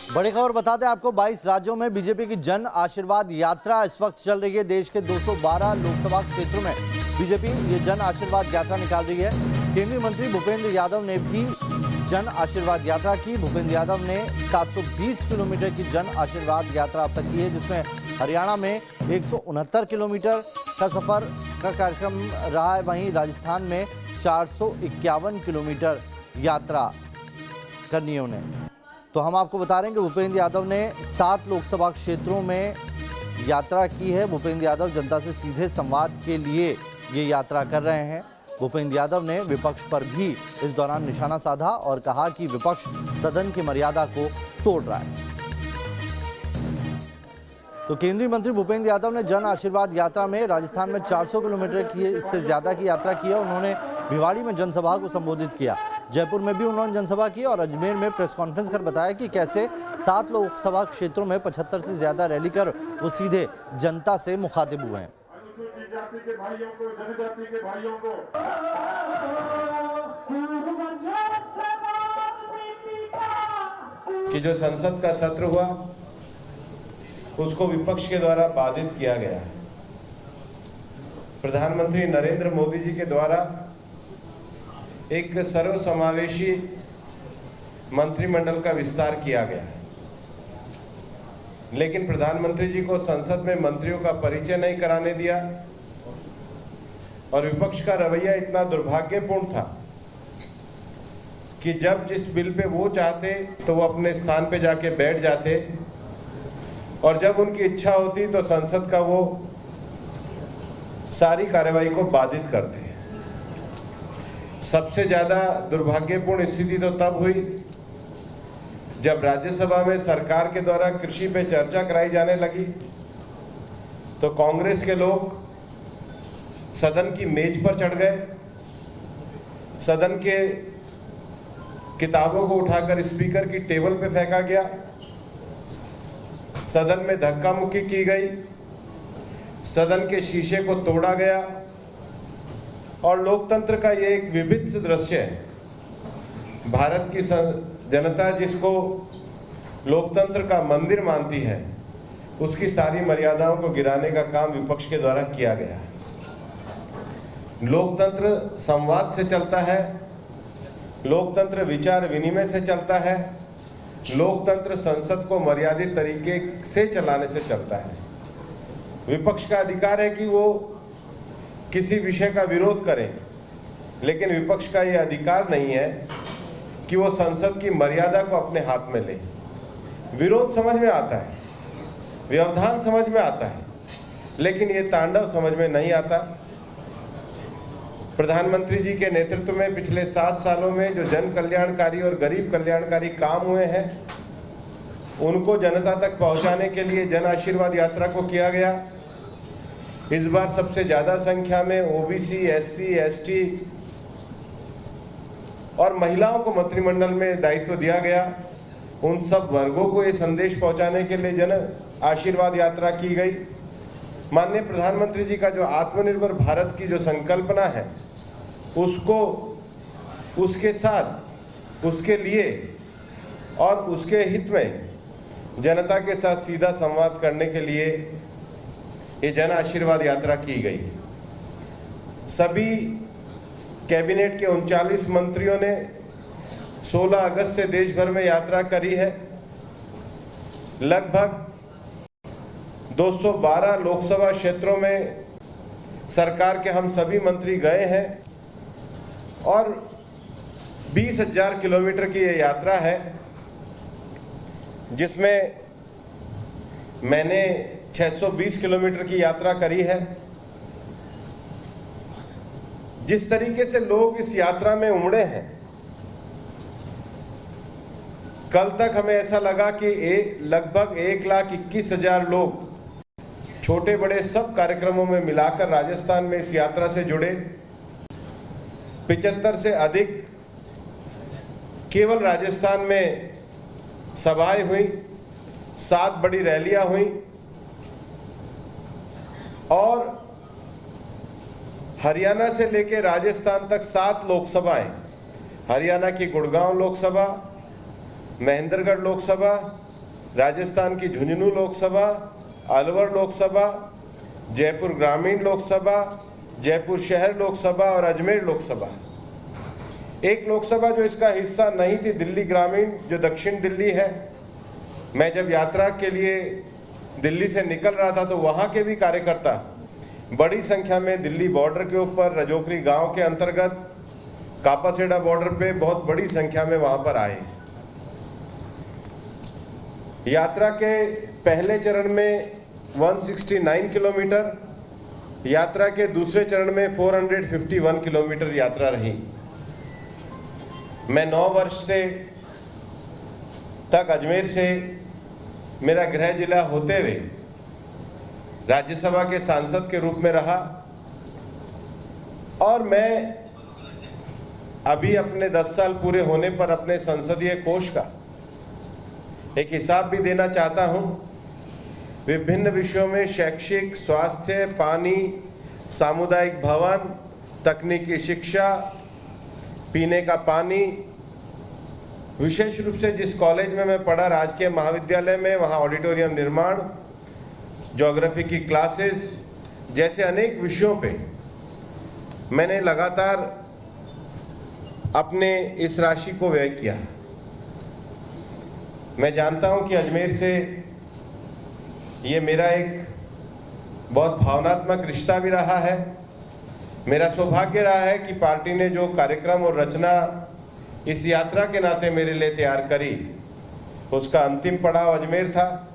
बड़ी खबर बता दें आपको, 22 राज्यों में बीजेपी की जन आशीर्वाद यात्रा इस वक्त चल रही है। देश के 212 लोकसभा क्षेत्रों में बीजेपी ये जन आशीर्वाद यात्रा निकाल रही है। केंद्रीय मंत्री भूपेंद्र यादव ने भी जन आशीर्वाद यात्रा की। भूपेंद्र यादव ने 720 किलोमीटर की जन आशीर्वाद यात्रा अब तक की है, जिसमें हरियाणा में 169 किलोमीटर का सफर का कार्यक्रम रहा है। वहीं राजस्थान में 451 किलोमीटर यात्रा करनी है उन्हें। तो हम आपको बता रहे हैं कि भूपेंद्र यादव ने 7 लोकसभा क्षेत्रों में यात्रा की है। भूपेंद्र यादव जनता से सीधे संवाद के लिए ये यात्रा कर रहे हैं। भूपेंद्र यादव ने विपक्ष पर भी इस दौरान निशाना साधा और कहा कि विपक्ष सदन की मर्यादा को तोड़ रहा है। तो केंद्रीय मंत्री भूपेंद्र यादव ने जन आशीर्वाद यात्रा में राजस्थान में 400 किलोमीटर से ज्यादा की यात्रा की है। उन्होंने भिवाड़ी में जनसभा को संबोधित किया। जयपुर में भी उन्होंने जनसभा की और अजमेर में प्रेस कॉन्फ्रेंस कर बताया कि कैसे 7 लोकसभा क्षेत्रों में 75 से ज्यादा रैली कर वो सीधे जनता से मुखातिब हुए हैं। जाति के भाइयों को, जनजाति के भाइयों को कि जो संसद का सत्र हुआ उसको विपक्ष के द्वारा बाधित किया गया। प्रधानमंत्री नरेंद्र मोदी जी के द्वारा एक सर्वसमावेशी मंत्रिमंडल का विस्तार किया गया, लेकिन प्रधानमंत्री जी को संसद में मंत्रियों का परिचय नहीं कराने दिया और विपक्ष का रवैया इतना दुर्भाग्यपूर्ण था कि जब जिस बिल पे वो चाहते तो वो अपने स्थान पे जाके बैठ जाते और जब उनकी इच्छा होती तो संसद का वो सारी कार्रवाई को बाधित करते। सबसे ज्यादा दुर्भाग्यपूर्ण स्थिति तो तब हुई जब राज्यसभा में सरकार के द्वारा कृषि पे चर्चा कराई जाने लगी तो कांग्रेस के लोग सदन की मेज पर चढ़ गए, सदन के किताबों को उठाकर स्पीकर की टेबल पे फेंका गया, सदन में धक्का मुक्की की गई, सदन के शीशे को तोड़ा गया और लोकतंत्र का ये एक विभत्स दृश्य है। भारत की जनता जिसको लोकतंत्र का मंदिर मानती है उसकी सारी मर्यादाओं को गिराने का काम विपक्ष के द्वारा किया गया। लोकतंत्र संवाद से चलता है, लोकतंत्र विचार विनिमय से चलता है, लोकतंत्र संसद को मर्यादित तरीके से चलाने से चलता है। विपक्ष का अधिकार है कि वो किसी विषय का विरोध करें, लेकिन विपक्ष का ये अधिकार नहीं है कि वो संसद की मर्यादा को अपने हाथ में ले। विरोध समझ में आता है, व्यवधान समझ में आता है, लेकिन ये तांडव समझ में नहीं आता। प्रधानमंत्री जी के नेतृत्व में पिछले 7 सालों में जो जन कल्याणकारी और गरीब कल्याणकारी काम हुए हैं उनको जनता तक पहुंचाने के लिए जन आशीर्वाद यात्रा को किया गया। इस बार सबसे ज्यादा संख्या में ओबीसी, एससी, एसटी और महिलाओं को मंत्रिमंडल में दायित्व दिया गया। उन सब वर्गों को ये संदेश पहुंचाने के लिए जन आशीर्वाद यात्रा की गई। माननीय प्रधानमंत्री जी का जो आत्मनिर्भर भारत की जो संकल्पना है उसको उसके साथ, उसके लिए और उसके हित में जनता के साथ सीधा संवाद करने के लिए ये जन आशीर्वाद यात्रा की गई। सभी कैबिनेट के 39 मंत्रियों ने 16 अगस्त से देश भर में यात्रा करी है। लगभग 212 लोकसभा क्षेत्रों में सरकार के हम सभी मंत्री गए हैं और 20,000 किलोमीटर की ये यात्रा है, जिसमें मैंने 620 किलोमीटर की यात्रा करी है। जिस तरीके से लोग इस यात्रा में उमड़े हैं, कल तक हमें ऐसा लगा कि लगभग 1,21,000 लोग छोटे बड़े सब कार्यक्रमों में मिलाकर राजस्थान में इस यात्रा से जुड़े। 75 से अधिक केवल राजस्थान में सभाएं हुई, 7 बड़ी रैलियां हुई और हरियाणा से लेकर राजस्थान तक 7 लोकसभाएं, हरियाणा की गुड़गांव लोकसभा, महेंद्रगढ़ लोकसभा, राजस्थान की झुंझुनू लोकसभा, अलवर लोकसभा, जयपुर ग्रामीण लोकसभा, जयपुर शहर लोकसभा और अजमेर लोकसभा। एक लोकसभा जो इसका हिस्सा नहीं थी, दिल्ली ग्रामीण, जो दक्षिण दिल्ली है। मैं जब यात्रा के लिए दिल्ली से निकल रहा था तो वहाँ के भी कार्यकर्ता बड़ी संख्या में दिल्ली बॉर्डर के ऊपर, रजोकरी गांव के अंतर्गत कापासेडा बॉर्डर पे बहुत बड़ी संख्या में वहाँ पर आए। यात्रा के पहले चरण में 169 किलोमीटर, यात्रा के दूसरे चरण में 451 किलोमीटर यात्रा रही। मैं 9 वर्ष से तक अजमेर से मेरा गृह जिला होते हुए राज्यसभा के सांसद के रूप में रहा और मैं अभी अपने 10 साल पूरे होने पर अपने संसदीय कोष का एक हिसाब भी देना चाहता हूं। विभिन्न विषयों में शैक्षिक, स्वास्थ्य, पानी, सामुदायिक भवन, तकनीकी शिक्षा, पीने का पानी, विशेष रूप से जिस कॉलेज में मैं पढ़ा, राजकीय महाविद्यालय में, वहाँ ऑडिटोरियम निर्माण, ज्योग्राफी की क्लासेस जैसे अनेक विषयों पे मैंने लगातार अपने इस राशि को व्यय किया। मैं जानता हूं कि अजमेर से ये मेरा एक बहुत भावनात्मक रिश्ता भी रहा है। मेरा सौभाग्य रहा है कि पार्टी ने जो कार्यक्रम और रचना इस यात्रा के नाते मेरे लिए तैयार करी, उसका अंतिम पड़ाव अजमेर था।